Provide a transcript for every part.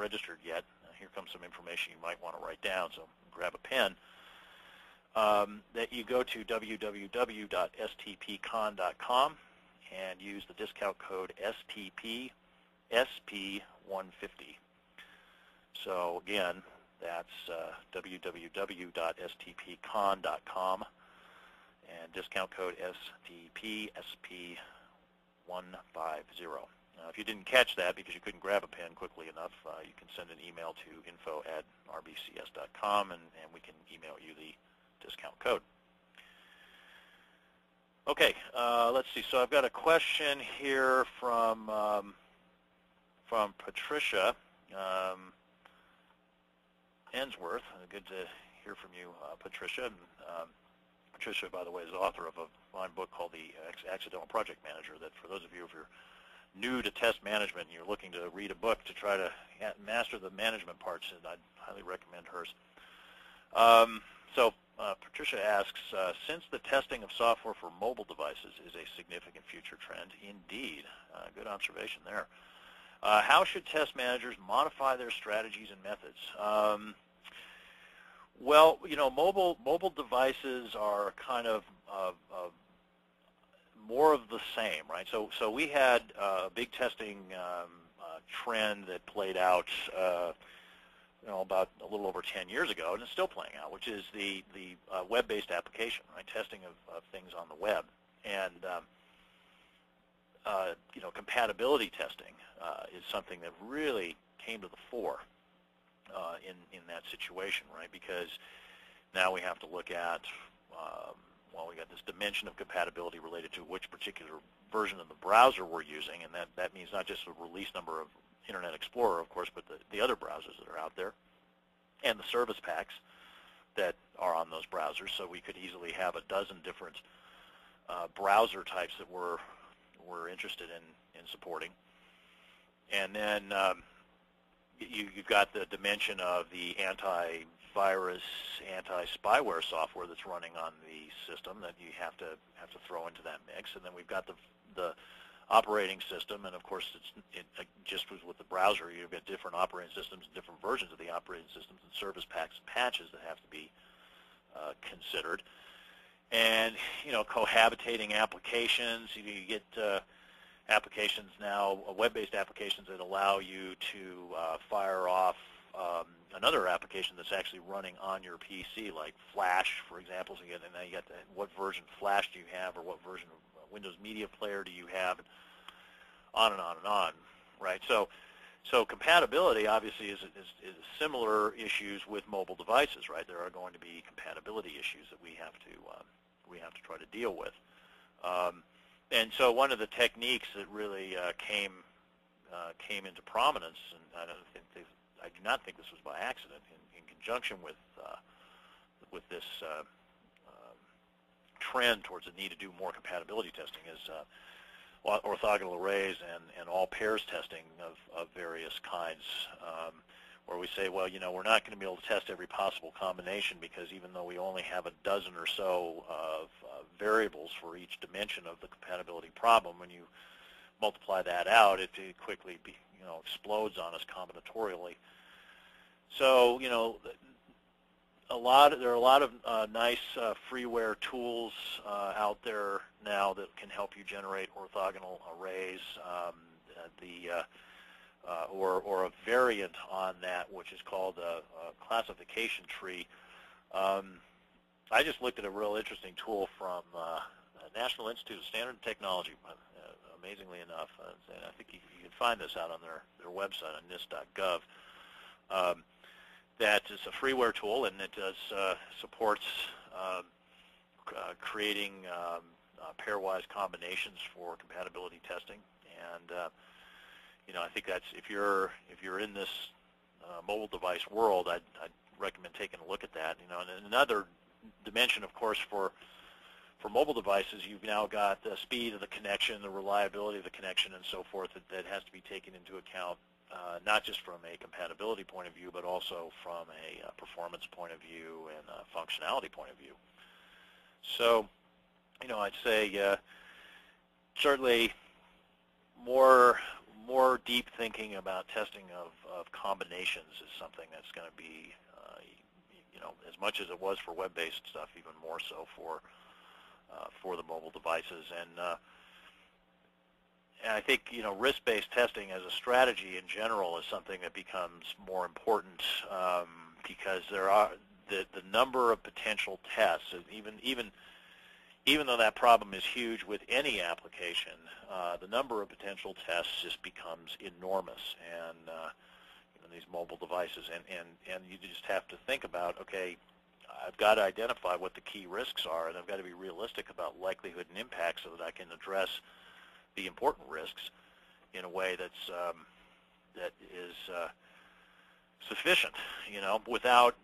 registered yet, here comes some information you might want to write down, so grab a pen. That you go to www.stpcon.com and use the discount code STP SP150. So again, that's www.stpcon.com and discount code STP SP150. Now, if you didn't catch that because you couldn't grab a pen quickly enough, you can send an email to info@rbcs.com and we can email you the discount code. Okay, let's see. So I've got a question here from Patricia Ensworth. Good to hear from you, Patricia. Patricia, by the way, is the author of a fine book called The Accidental Project Manager. That for those of you, if you're new to test management and you're looking to read a book to try to master the management parts, I'd highly recommend hers. Patricia asks, since the testing of software for mobile devices is a significant future trend, indeed, good observation there, how should test managers modify their strategies and methods? Well, you know, mobile devices are kind of more of the same, right? So we had a big testing trend that played out about a little over 10 years ago, and it's still playing out, which is the web-based application, right? Testing of things on the web, and compatibility testing is something that really came to the fore in that situation, right? Because now we have to look at we got this dimension of compatibility related to which particular version of the browser we're using, and that means not just the release number of Internet Explorer, of course, but the other browsers that are out there, and the service packs that are on those browsers. So we could easily have a dozen different browser types that we're interested in supporting. And then you've got the dimension of the antivirus, anti-spyware software that's running on the system that you have to throw into that mix. And then we've got the operating system, and of course it just was with the browser, you've got different operating systems, different versions of the operating systems, and service packs and patches that have to be considered. And cohabitating applications, you get applications now, web-based applications that allow you to fire off another application that's actually running on your PC, like Flash, for example. So now you got what version of Flash do you have, or what version of Windows Media Player do you have, and on and on and on, right? So compatibility obviously is similar issues with mobile devices, right? There are going to be compatibility issues that we have to try to deal with. And so one of the techniques that really came into prominence, and I do not think this was by accident, in conjunction with this trend towards the need to do more compatibility testing, is orthogonal arrays and all pairs testing of various kinds, where we say, well, we're not going to be able to test every possible combination, because even though we only have a dozen or so of variables for each dimension of the compatibility problem, when you multiply that out, it quickly explodes on us combinatorially. So there are a lot of nice freeware tools out there now that can help you generate orthogonal arrays, or a variant on that, which is called a classification tree. I just looked at a real interesting tool from National Institute of Standard and Technology, amazingly enough, and I think you can find this out on their website on NIST.gov. That is a freeware tool, and it supports creating pairwise combinations for compatibility testing. And I think that's, if you're in this mobile device world, I'd recommend taking a look at that. And another dimension, of course, for mobile devices, you've now got the speed of the connection, the reliability of the connection, and so forth, that has to be taken into account, not just from a compatibility point of view, but also from a performance point of view and a functionality point of view. So, I'd say certainly more more deep thinking about testing of combinations is something that's going to be, as much as it was for web-based stuff, even more so for the mobile devices. And I think, risk-based testing as a strategy in general is something that becomes more important because there are the number of potential tests, even though that problem is huge with any application, the number of potential tests just becomes enormous. And these mobile devices, and you just have to think about, okay, I've got to identify what the key risks are, and I've got to be realistic about likelihood and impact so that I can address the important risks in a way that is sufficient, without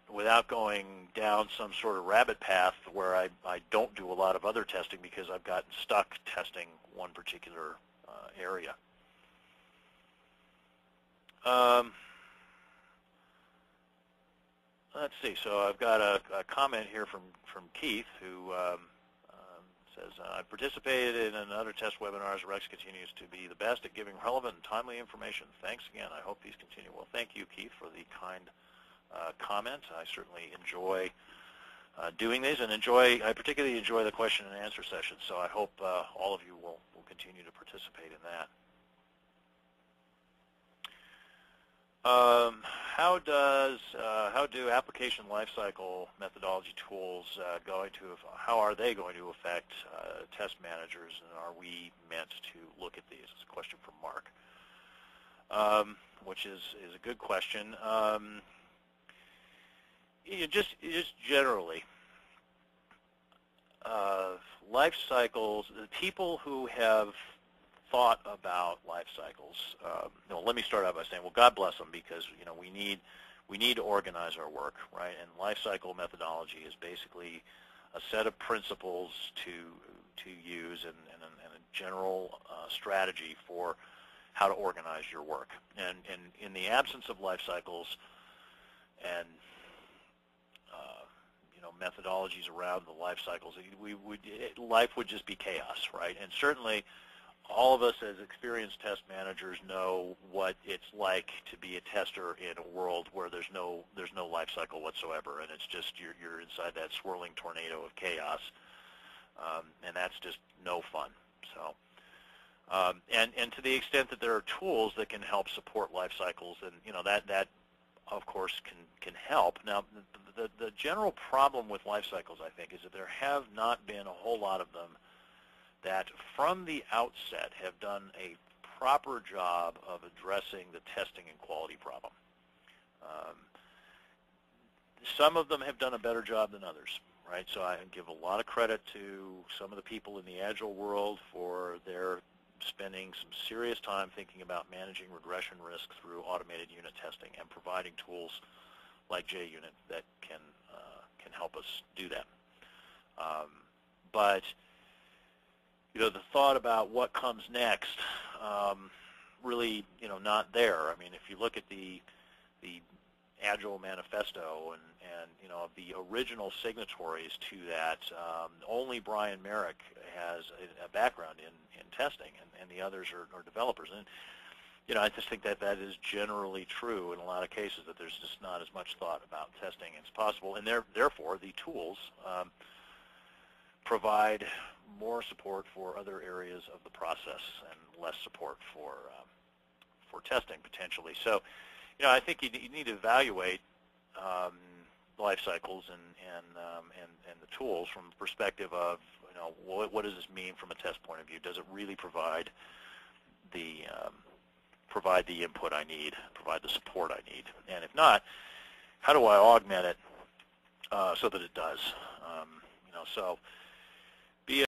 going down some sort of rabbit path where I don't do a lot of other testing because I've gotten stuck testing one particular area. Let's see. So I've got a comment here from Keith, who says, I've participated in another test webinars. Rex continues to be the best at giving relevant and timely information. Thanks again. I hope these continue. Well, thank you, Keith, for the kind comment. I certainly enjoy doing these, and I particularly enjoy the question and answer sessions. So I hope all of you will continue to participate in that. How do application lifecycle methodology tools how are they going to affect test managers, and are we meant to look at these? It's a question from Mark, which is a good question. Just generally, life cycles, the people who have thought about life cycles. Let me start out by saying, well, God bless them, because we need to organize our work, right? And life cycle methodology is basically a set of principles to use and a general strategy for how to organize your work. And in the absence of life cycles and methodologies around the life cycles, life would just be chaos, right? And certainly, all of us as experienced test managers know what it's like to be a tester in a world where there's no life cycle whatsoever, and it's just you're inside that swirling tornado of chaos, and that's just no fun. So, and to the extent that there are tools that can help support life cycles, and that of course can help. Now, the general problem with life cycles, I think, is that there have not been a whole lot of them that from the outset have done a proper job of addressing the testing and quality problem. Some of them have done a better job than others, right? So I give a lot of credit to some of the people in the Agile world for their spending some serious time thinking about managing regression risk through automated unit testing and providing tools like JUnit that can help us do that. But the thought about what comes next, really, not there. I mean, if you look at the Agile Manifesto and the original signatories to that, only Brian Merrick has a background in testing, and the others are developers. And I just think that is generally true in a lot of cases, that there's just not as much thought about testing as possible, and therefore the tools provide more support for other areas of the process and less support for testing potentially. So, I think you need to evaluate life cycles and the tools from the perspective of what does this mean from a test point of view? Does it really provide the input I need, provide the support I need? And if not, how do I augment it so that it does? So